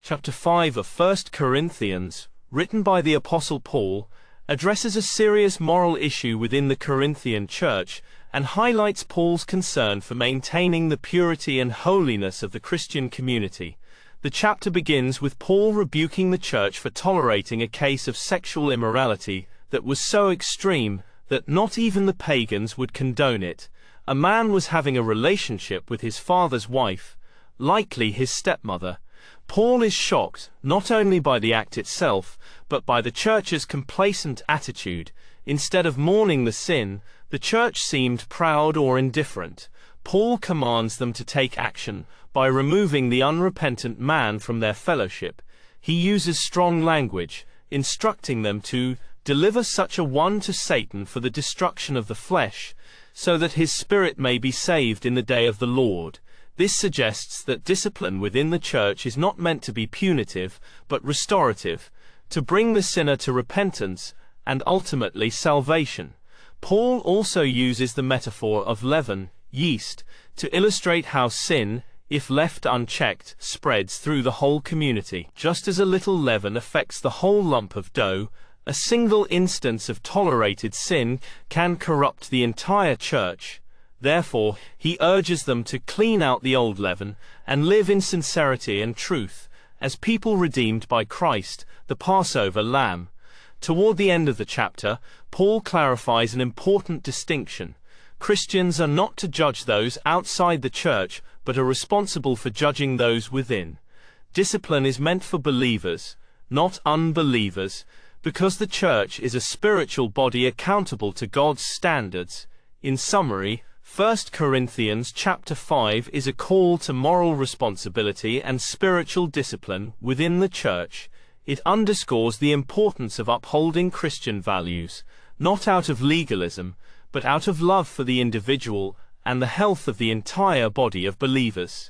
Chapter 5 of 1 Corinthians, written by the Apostle Paul, addresses a serious moral issue within the Corinthian church and highlights Paul's concern for maintaining the purity and holiness of the Christian community. The chapter begins with Paul rebuking the church for tolerating a case of sexual immorality that was so extreme that not even the pagans would condone it. A man was having a relationship with his father's wife, likely his stepmother. Paul is shocked not only by the act itself, but by the church's complacent attitude. Instead of mourning the sin, the church seemed proud or indifferent. Paul commands them to take action by removing the unrepentant man from their fellowship. He uses strong language, instructing them to deliver such a one to Satan for the destruction of the flesh, so that his spirit may be saved in the day of the Lord. This suggests that discipline within the church is not meant to be punitive, but restorative, to bring the sinner to repentance and ultimately salvation. Paul also uses the metaphor of leaven, yeast, to illustrate how sin, if left unchecked, spreads through the whole community. Just as a little leaven affects the whole lump of dough, a single instance of tolerated sin can corrupt the entire church. Therefore, he urges them to clean out the old leaven and live in sincerity and truth, as people redeemed by Christ, the Passover lamb. Toward the end of the chapter, Paul clarifies an important distinction. Christians are not to judge those outside the church, but are responsible for judging those within. Discipline is meant for believers, not unbelievers, because the church is a spiritual body accountable to God's standards. In summary, 1 Corinthians chapter 5 is a call to moral responsibility and spiritual discipline within the church. It underscores the importance of upholding Christian values, not out of legalism, but out of love for the individual and the health of the entire body of believers.